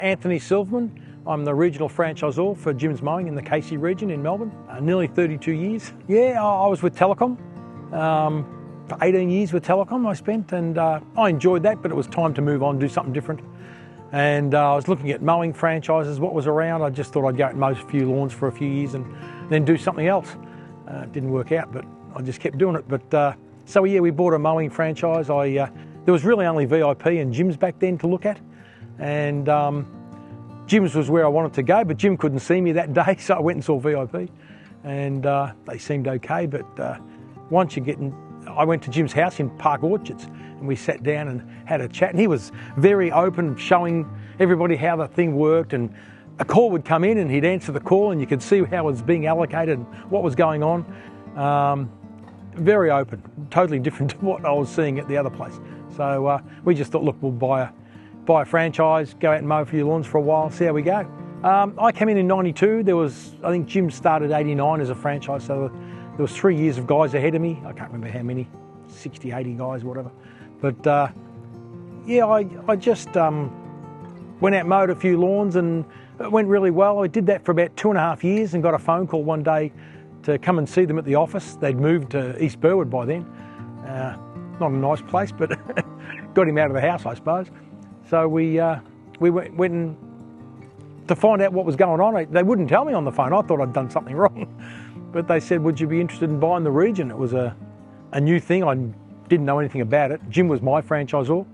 Anthony Silverman. I'm the regional franchisor for Jim's Mowing in the Casey region in Melbourne. Nearly 32 years. Yeah, I was with Telecom. For 18 years with Telecom I spent, and I enjoyed that, but it was time to move on, do something different. And I was looking at mowing franchises, what was around. I just thought I'd go out and mow a few lawns for a few years and then do something else. It didn't work out, but I just kept doing it. But so yeah, we bought a mowing franchise. There was really only VIP and Jim's back then to look at, and Jim's was where I wanted to go, but Jim couldn't see me that day, so I went and saw VIP, and they seemed okay. But once you get in, I went to Jim's house in Park Orchards, and we sat down and had a chat, and he was very open, showing everybody how the thing worked, and a call would come in and he'd answer the call and you could see how it was being allocated and what was going on. Very open, totally different to what I was seeing at the other place. So we just thought, look, we'll buy a franchise, go out and mow a few lawns for a while, see how we go. I came in 92. I think Jim started 89 as a franchise, so there was 3 years of guys ahead of me. I can't remember how many, 60, 80 guys, whatever. But yeah, I just went out and mowed a few lawns, and it went really well. I did that for about 2.5 years and got a phone call one day to come and see them at the office. They'd moved to East Burwood by then. Not a nice place, but got him out of the house, I suppose. So we went and to find out what was going on. They wouldn't tell me on the phone. I thought I'd done something wrong. But they said, would you be interested in buying the region? It was a new thing. I didn't know anything about it. Jim was my franchisor,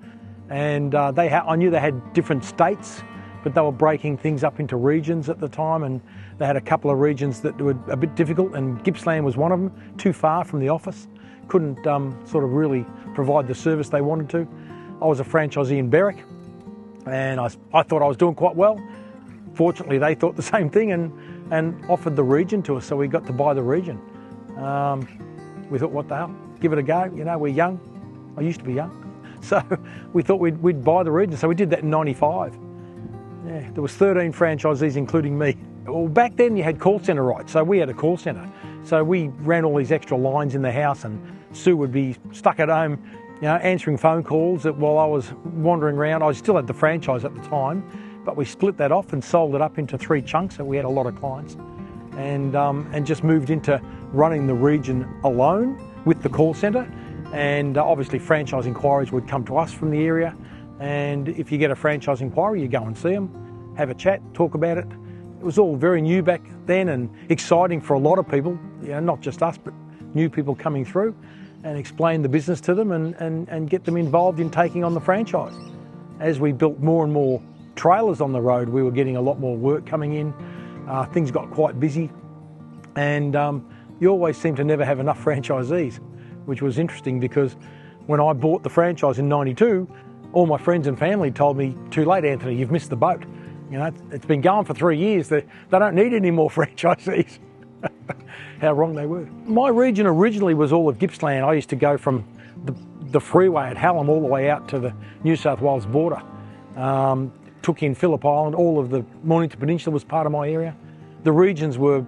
and I knew they had different states, but they were breaking things up into regions at the time, and they had a couple of regions that were a bit difficult, and Gippsland was one of them, too far from the office. Couldn't sort of really provide the service they wanted to. I was a franchisee in Berwick, and I thought I was doing quite well. Fortunately, they thought the same thing and offered the region to us, so we got to buy the region. We thought, what the hell, give it a go. You know, we're young. I used to be young. So we thought we'd buy the region. So we did that in 95. Yeah, there was 13 franchisees, including me. Well, back then you had call centre rights, so we had a call centre. So we ran all these extra lines in the house, and Sue would be stuck at home, you know, answering phone calls while I was wandering around. I still had the franchise at the time, but we split that off and sold it up into 3 chunks, so we had a lot of clients, and just moved into running the region alone with the call centre. And obviously franchise inquiries would come to us from the area, and if you get a franchise inquiry, you go and see them, have a chat, talk about it. It was all very new back then and exciting for a lot of people, you know, not just us, but new people coming through, and explain the business to them and get them involved in taking on the franchise. As we built more and more trailers on the road, we were getting a lot more work coming in. Things got quite busy, and you always seem to never have enough franchisees, which was interesting because when I bought the franchise in 92, all my friends and family told me, too late, Anthony, you've missed the boat. You know, it's been going for 3 years. They don't need any more franchisees. How wrong they were. My region originally was all of Gippsland. I used to go from the freeway at Hallam all the way out to the New South Wales border. Took in Phillip Island, all of the Mornington Peninsula was part of my area. The regions were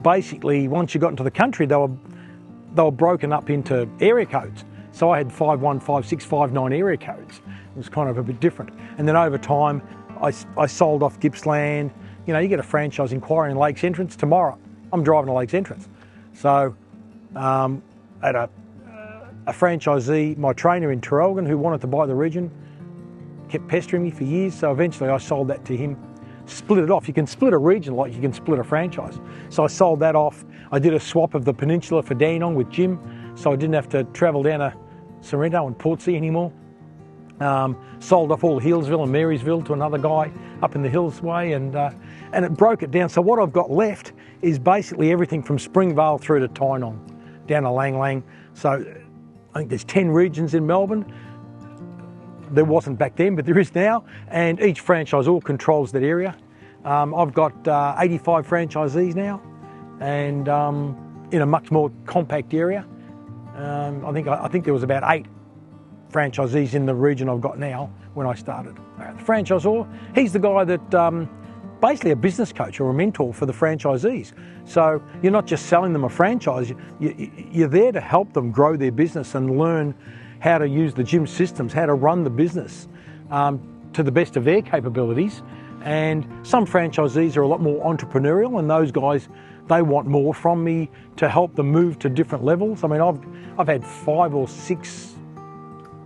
basically, once you got into the country, they were broken up into area codes. So I had 51, 56, 59 area codes. It was kind of a bit different. And then over time, I sold off Gippsland. You know, you get a franchise inquiry in Lakes Entrance tomorrow. I'm driving to Lakes Entrance. So I had a franchisee, my trainer in Traralgon, who wanted to buy the region, kept pestering me for years. So eventually I sold that to him, split it off. You can split a region like you can split a franchise. So I sold that off. I did a swap of the peninsula for Dandenong with Jim, so I didn't have to travel down to Sorrento and Portsea anymore. Sold off all Healesville and Marysville to another guy up in the Hills way, and it broke it down. So what I've got left is basically everything from Springvale through to Tynong, down to Lang Lang. So I think there's 10 regions in Melbourne. There wasn't back then, but there is now, and each franchisor controls that area. I've got 85 franchisees now, and in a much more compact area. I think there was about 8 franchisees in the region I've got now when I started. The franchisor, he's the guy that basically a business coach or a mentor for the franchisees. So you're not just selling them a franchise, you're there to help them grow their business and learn how to use the Jim systems, how to run the business to the best of their capabilities, And some franchisees are a lot more entrepreneurial, and those guys, they want more from me to help them move to different levels. I mean, I've had 5 or 6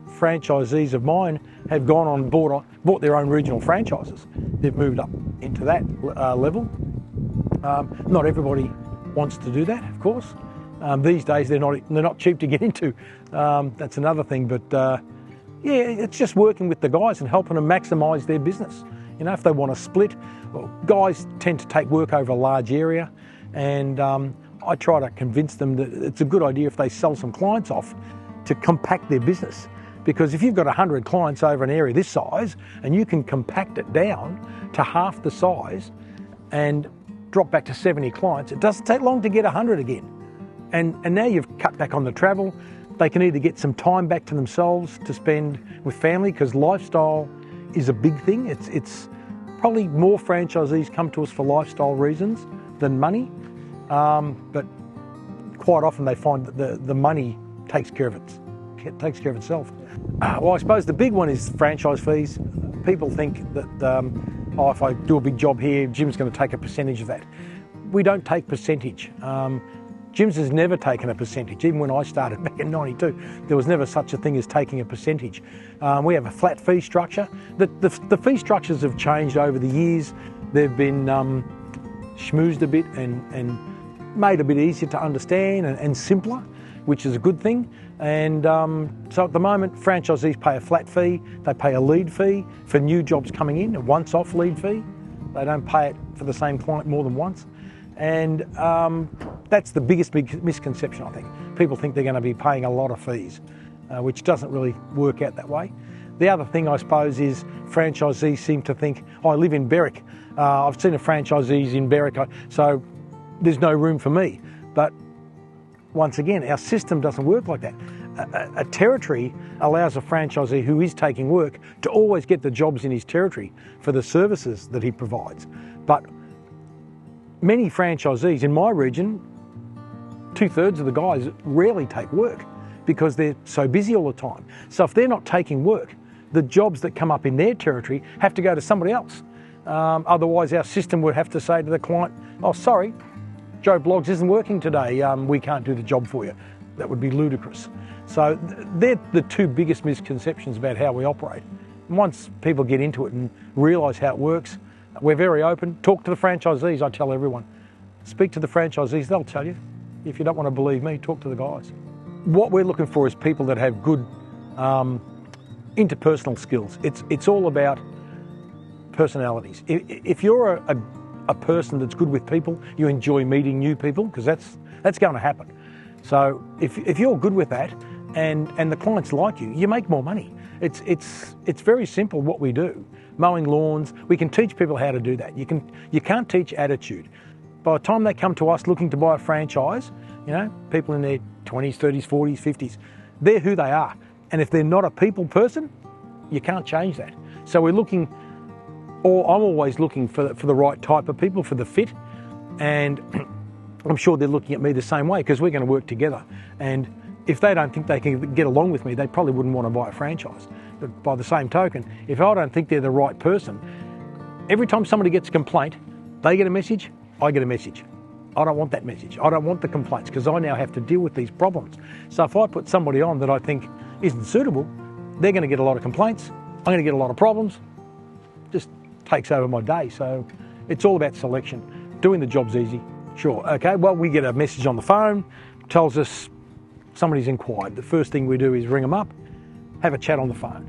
franchisees of mine have gone on board, bought their own regional franchises. They've moved up into that level. Not everybody wants to do that, of course. These days they're not cheap to get into. That's another thing. But yeah, it's just working with the guys and helping them maximise their business. You know, if they want to split, well, guys tend to take work over a large area, and I try to convince them that it's a good idea if they sell some clients off to compact their business. Because if you've got 100 clients over an area this size and you can compact it down to half the size and drop back to 70 clients, it doesn't take long to get 100 again. And now you've cut back on the travel. They can either get some time back to themselves to spend with family, because lifestyle is a big thing. It's probably more franchisees come to us for lifestyle reasons than money, but quite often they find that the money takes care of itself. Well, I suppose the big one is franchise fees. People think that if I do a big job here, Jim's going to take a percentage of that. We don't take percentage. Jim's has never taken a percentage. Even when I started back in '92, there was never such a thing as taking a percentage. We have a flat fee structure. The fee structures have changed over the years. They've been schmoozed a bit and made a bit easier to understand and simpler, which is a good thing. And so at the moment, franchisees pay a flat fee. They pay a lead fee for new jobs coming in, a once-off lead fee. They don't pay it for the same client more than once. And that's the biggest misconception, I think. People think they're going to be paying a lot of fees, which doesn't really work out that way. The other thing, I suppose, is franchisees seem to think, I live in Berwick. I've seen a franchisee in Berwick, so there's no room for me. But once again, our system doesn't work like that. A territory allows a franchisee who is taking work to always get the jobs in his territory for the services that he provides. But many franchisees in my region, 2/3 of the guys rarely take work because they're so busy all the time. So if they're not taking work, the jobs that come up in their territory have to go to somebody else. Otherwise, our system would have to say to the client, oh, sorry, Joe Bloggs isn't working today. We can't do the job for you. That would be ludicrous. So they're the 2 biggest misconceptions about how we operate. And once people get into it and realise how it works, we're very open. Talk to the franchisees, I tell everyone. Speak to the franchisees, they'll tell you. If you don't want to believe me, talk to the guys. What we're looking for is people that have good interpersonal skills. It's all about personalities. If you're a person that's good with people, you enjoy meeting new people, because that's going to happen. So if you're good with that and the clients like you, you make more money. It's very simple what we do. Mowing lawns, we can teach people how to do that. You can't teach attitude. By the time they come to us looking to buy a franchise, you know, people in their 20s, 30s, 40s, 50s, they're who they are. And if they're not a people person, you can't change that. So we're looking, or I'm always looking for the right type of people, for the fit. And I'm sure they're looking at me the same way, because we're going to work together. And if they don't think they can get along with me, they probably wouldn't want to buy a franchise. But by the same token, if I don't think they're the right person, every time somebody gets a complaint, they get a message, I get a message. I don't want that message. I don't want the complaints, because I now have to deal with these problems. So if I put somebody on that I think isn't suitable, they're going to get a lot of complaints. I'm going to get a lot of problems. Just takes over my day. So it's all about selection. Doing the job's easy. Sure. Okay, well, we get a message on the phone, tells us somebody's inquired. The first thing we do is ring them up, have a chat on the phone.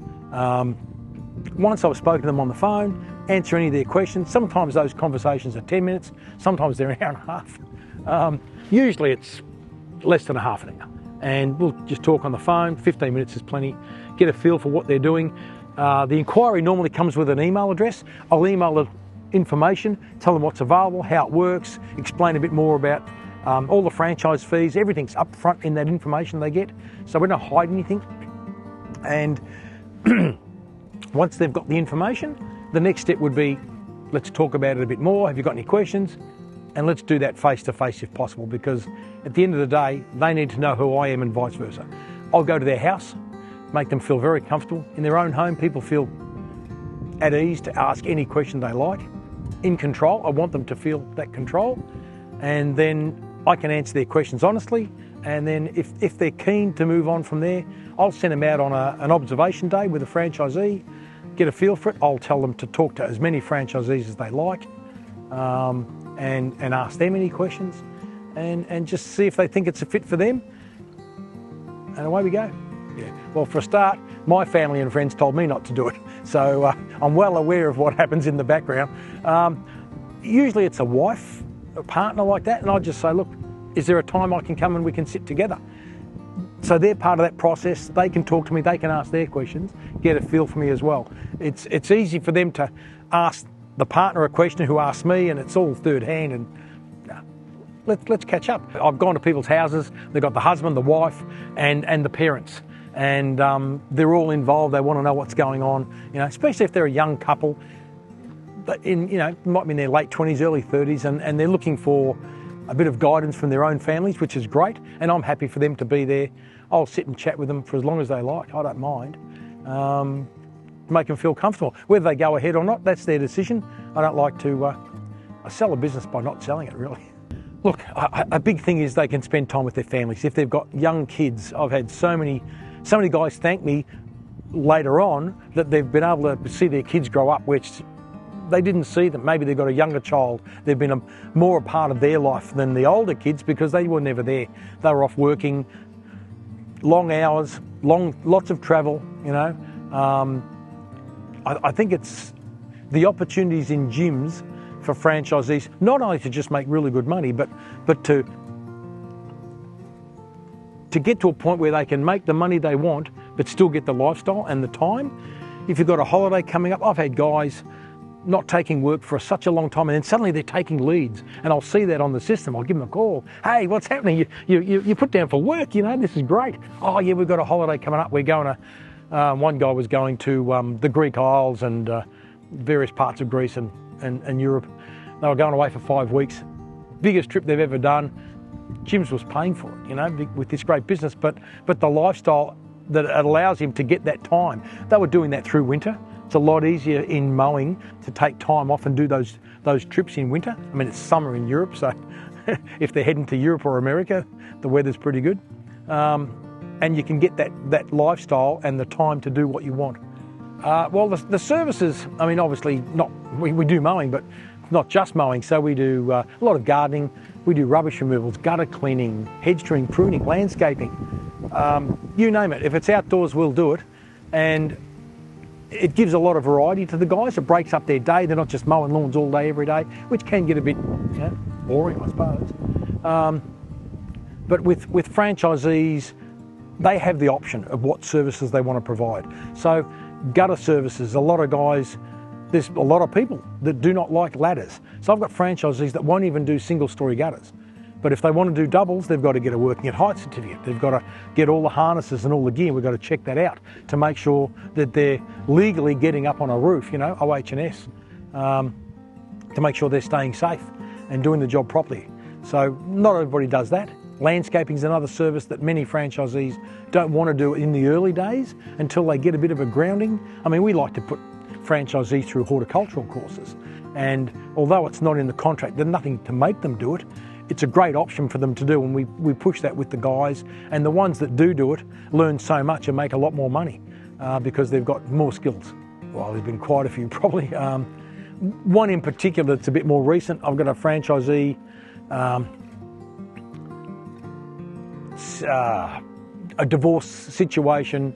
Once I've spoken to them on the phone, answer any of their questions. Sometimes those conversations are 10 minutes, sometimes they're an hour and a half. Usually it's less than a half an hour. And we'll just talk on the phone. 15 minutes is plenty. Get a feel for what they're doing. The inquiry normally comes with an email address. I'll email the information, tell them what's available, how it works, explain a bit more about all the franchise fees. Everything's up front in that information they get. So we don't hide anything. And once they've got the information, the next step would be, let's talk about it a bit more. Have you got any questions? And let's do that face to face if possible, because at the end of the day, they need to know who I am and vice versa. I'll go to their house, make them feel very comfortable. In their own home, people feel at ease to ask any question they like. In control, I want them to feel that control, and then I can answer their questions honestly, and then if they're keen to move on from there, I'll send them out on an observation day with a franchisee, get a feel for it. I'll tell them to talk to as many franchisees as they like, and ask them any questions, and just see if they think it's a fit for them, and away we go. Yeah. Well, for a start, my family and friends told me not to do it, so I'm well aware of what happens in the background. Usually it's a wife, a partner like that, and I just say, look, is there a time I can come and we can sit together? So they're part of that process. They can talk to me, they can ask their questions, get a feel for me as well. It's easy for them to ask the partner a question who asks me, and it's all third hand, and let's catch up. I've gone to people's houses, they've got the husband, the wife, and the parents, and they're all involved. They want to know what's going on, especially if they're a young couple, but might be in their late 20s, early 30s, and they're looking for a bit of guidance from their own families, which is great, and I'm happy for them to be there. I'll sit and chat with them for as long as they like. I don't mind. Make them feel comfortable. Whether they go ahead or not, that's their decision. I don't like to I sell a business by not selling it, really. Look, a big thing is they can spend time with their families. If they've got young kids, I've had so many guys thank me later on that they've been able to see their kids grow up, which they didn't see them. Maybe they've got a younger child. They've been more a part of their life than the older kids because they were never there. They were off working, long hours, lots of travel, I think it's the opportunities in gyms for franchisees, not only to just make really good money, but to get to a point where they can make the money they want, but still get the lifestyle and the time. If you've got a holiday coming up, I've had guys not taking work for such a long time, and then suddenly they're taking leads, and I'll see that on the system. I'll give them a call. Hey, what's happening? You put down for work, this is great. Oh yeah, we've got a holiday coming up. We're going to, one guy was going to the Greek Isles and various parts of Greece and Europe. They were going away for 5 weeks. Biggest trip they've ever done. Jim's was paying for it, with this great business, but the lifestyle that it allows him to get that time. They were doing that through winter. It's a lot easier in mowing to take time off and do those trips in winter. I mean, it's summer in Europe, so if they're heading to Europe or America, the weather's pretty good. And you can get that lifestyle and the time to do what you want. Well, the services, I mean, obviously we do mowing, but not just mowing. So we do a lot of gardening, we do rubbish removals, gutter cleaning, hedge trimming, pruning, landscaping, you name it. If it's outdoors, we'll do it. And it gives a lot of variety to the guys. It breaks up their day. They're not just mowing lawns all day, every day, which can get a bit boring, I suppose. But with franchisees, they have the option of what services they want to provide. So gutter services, a lot of guys, there's a lot of people that do not like ladders. So I've got franchisees that won't even do single-story gutters. But if they want to do doubles, they've got to get a working at height certificate. They've got to get all the harnesses and all the gear. We've got to check that out to make sure that they're legally getting up on a roof, OH&S, to make sure they're staying safe and doing the job properly. So not everybody does that. Landscaping is another service that many franchisees don't want to do in the early days until they get a bit of a grounding. I mean, we like to put franchisees through horticultural courses, and although it's not in the contract, there's nothing to make them do it. It's a great option for them to do, and we push that with the guys, and the ones that do it learn so much and make a lot more money because they've got more skills. Well, there's been quite a few probably. One in particular that's a bit more recent, I've got a franchisee, a divorce situation,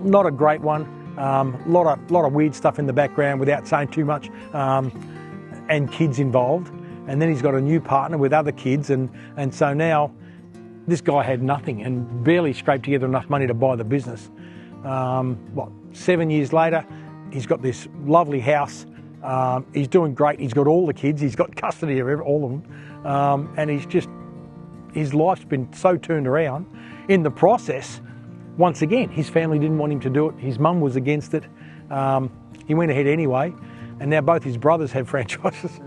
not a great one, lot of weird stuff in the background without saying too much, and kids involved. And then he's got a new partner with other kids, and so now this guy had nothing and barely scraped together enough money to buy the business. 7 years later, he's got this lovely house. He's doing great. He's got all the kids. He's got custody of all of them, and his life's been so turned around. In the process, once again, his family didn't want him to do it. His mum was against it. He went ahead anyway, and now both his brothers have franchises.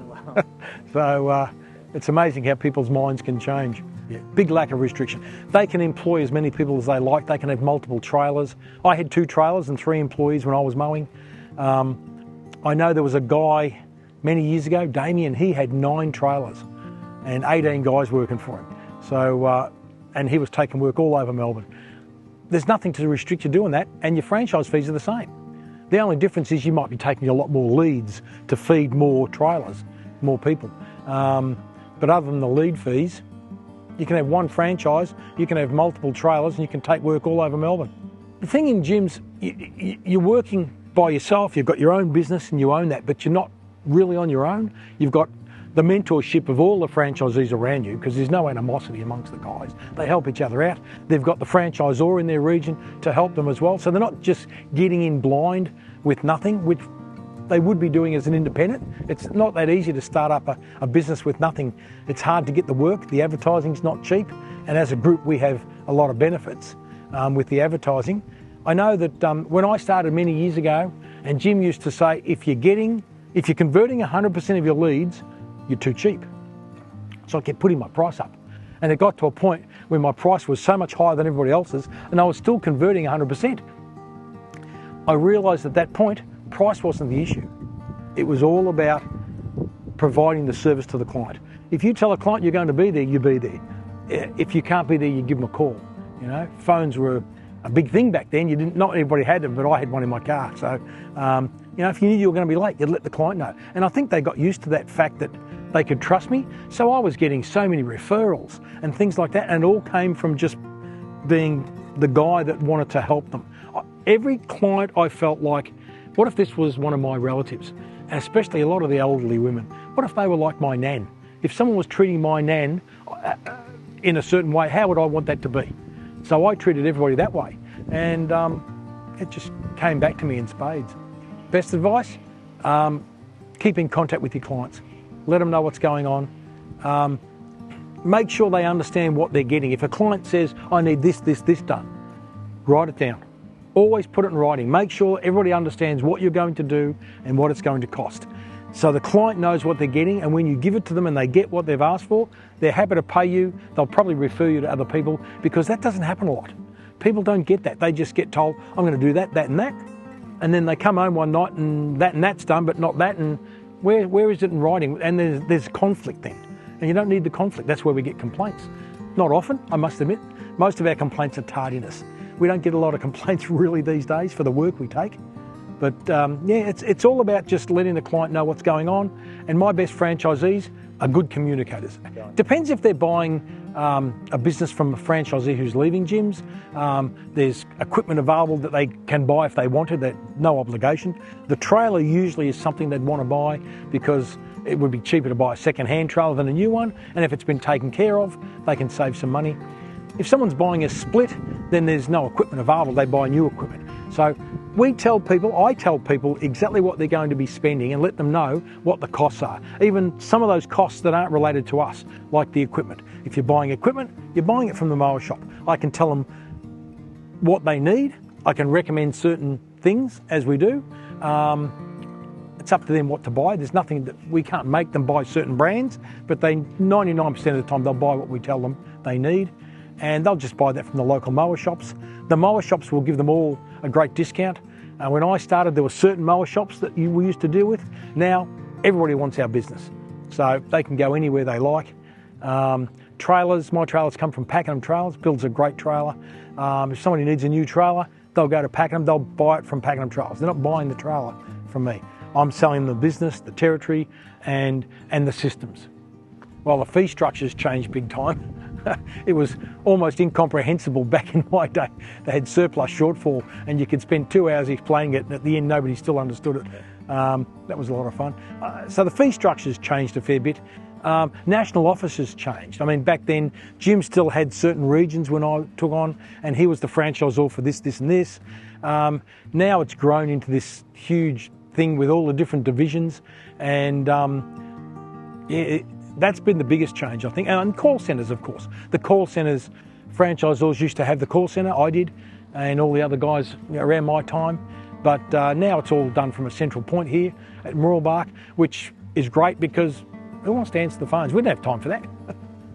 So it's amazing how people's minds can change. Yeah. Big lack of restriction. They can employ as many people as they like. They can have multiple trailers. I had 2 trailers and 3 employees when I was mowing. I know there was a guy many years ago, Damien, he had 9 trailers and 18 guys working for him. So, and he was taking work all over Melbourne. There's nothing to restrict you doing that, and your franchise fees are the same. The only difference is you might be taking a lot more leads to feed more trailers, more people. But other than the lead fees, you can have one franchise, you can have multiple trailers, and you can take work all over Melbourne. The thing in gyms, you're working by yourself, you've got your own business and you own that, but you're not really on your own. You've got the mentorship of all the franchisees around you, because there's no animosity amongst the guys. They help each other out. They've got the franchisor in their region to help them as well. So they're not just getting in blind with nothing, which they would be doing as an independent. It's not that easy to start up a business with nothing. It's hard to get the work. The advertising's not cheap. And as a group, we have a lot of benefits with the advertising. I know that when I started many years ago, and Jim used to say, if you're converting 100% of your leads, you're too cheap. So I kept putting my price up. And it got to a point where my price was so much higher than everybody else's, and I was still converting 100%. I realised at that point, price wasn't the issue. It was all about providing the service to the client. If you tell a client you're going to be there, you be there. If you can't be there, you give them a call. You know, phones were a big thing back then. Not everybody had them, but I had one in my car. So, you know, if you knew you were going to be late, you'd let the client know. And I think they got used to that fact that they could trust me. So I was getting so many referrals and things like that, and it all came from just being the guy that wanted to help them. Every client I felt like, what if this was one of my relatives? And especially a lot of the elderly women. What if they were like my nan? If someone was treating my nan in a certain way, how would I want that to be? So I treated everybody that way. And it just came back to me in spades. Best advice, keep in contact with your clients. Let them know what's going on. Make sure they understand what they're getting. If a client says, I need this done, write it down. Always put it in writing. Make sure everybody understands what you're going to do and what it's going to cost. So the client knows what they're getting, and when you give it to them and they get what they've asked for, they're happy to pay you. They'll probably refer you to other people, because that doesn't happen a lot. People don't get that. They just get told, I'm going to do that, that and that. And then they come home one night and that's done, but not that. And where is it in writing? And there's conflict then. And you don't need the conflict. That's where we get complaints. Not often, I must admit. Most of our complaints are tardiness. We don't get a lot of complaints really these days for the work we take. But yeah, it's all about just letting the client know what's going on. And my best franchisees are good communicators. Depends if they're buying a business from a franchisee who's leaving gyms. There's equipment available that they can buy if they wanted, that no obligation. The trailer usually is something they'd want to buy because it would be cheaper to buy a second-hand trailer than a new one. And if it's been taken care of, they can save some money. If someone's buying a split, then there's no equipment available, they buy new equipment. So I tell people exactly what they're going to be spending and let them know what the costs are. Even some of those costs that aren't related to us, like the equipment. If you're buying equipment, you're buying it from the mower shop. I can tell them what they need. I can recommend certain things as we do. It's up to them what to buy. There's nothing that we can't make them buy certain brands, but 99% of the time they'll buy what we tell them they need. And they'll just buy that from the local mower shops. The mower shops will give them all a great discount. When I started, there were certain mower shops that we used to deal with. Now, everybody wants our business. So they can go anywhere they like. Trailers, my trailers come from Pakenham Trailers, builds a great trailer. If somebody needs a new trailer, they'll go to Pakenham, they'll buy it from Pakenham Trailers. They're not buying the trailer from me. I'm selling the business, the territory, and the systems. Well, the fee structure's changed big time. It was almost incomprehensible back in my day. They had surplus shortfall and you could spend 2 hours explaining it, and at the end nobody still understood it. That was a lot of fun. So the fee structure's changed a fair bit. National offices changed. I mean, back then Jim still had certain regions when I took on, and he was the franchisor for this and this. Now it's grown into this huge thing with all the different divisions, and that's been the biggest change, I think. And call centres, of course. The call centres, franchisors used to have the call centre, I did, and all the other guys around my time. But now it's all done from a central point here at Mooroolbark, which is great because who wants to answer the phones? We don't have time for that.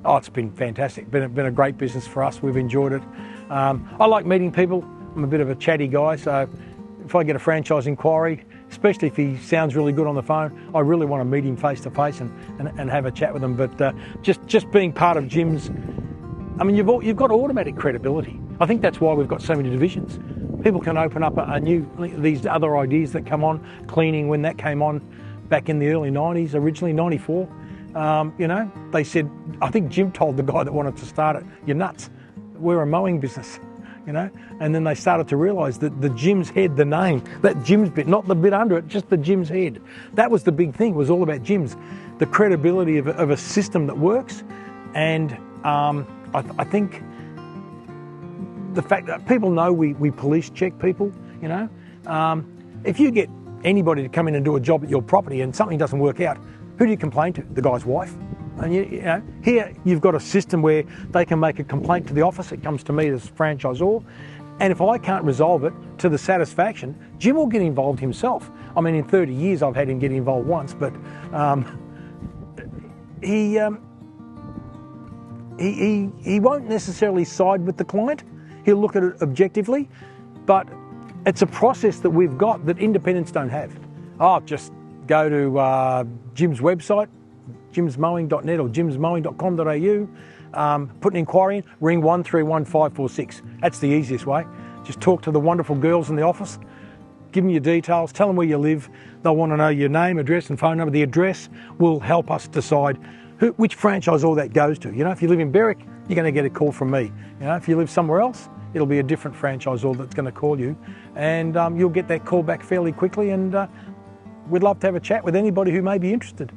Oh, it's been fantastic. Been a great business for us. We've enjoyed it. I like meeting people. I'm a bit of a chatty guy, so if I get a franchise inquiry, especially if he sounds really good on the phone. I really want to meet him face to face and have a chat with him. But just being part of Jim's, I mean, you've got automatic credibility. I think that's why we've got so many divisions. People can open up a new, these other ideas that come on, cleaning when that came on back in the early 90s, originally 94. You know, they said, I think Jim told the guy that wanted to start it, "You're nuts. We're a mowing business." You know, and then they started to realise that the Jim's head, the name, that Jim's bit, not the bit under it, just the Jim's head. That was the big thing, was all about Jim's, the credibility of a system that works. And I think the fact that people know we police check people, you know. If you get anybody to come in and do a job at your property and something doesn't work out, who do you complain to? The guy's wife. And you know, here you've got a system where they can make a complaint to the office. It comes to me as franchisor, and if I can't resolve it to the satisfaction, Jim will get involved himself. I mean, in 30 years I've had him get involved once, but he won't necessarily side with the client. He'll look at it objectively, but it's a process that we've got that independents don't have. Oh, just go to Jim's website, jimsmowing.net or jimsmowing.com.au, put an inquiry in, ring 131546. That's the easiest way. Just talk to the wonderful girls in the office, give them your details, tell them where you live. They'll want to know your name, address and phone number. The address will help us decide which franchisor that goes to. You know, if you live in Berwick, you're going to get a call from me. You know, if you live somewhere else, it'll be a different franchisor that's going to call you, and you'll get that call back fairly quickly, and we'd love to have a chat with anybody who may be interested.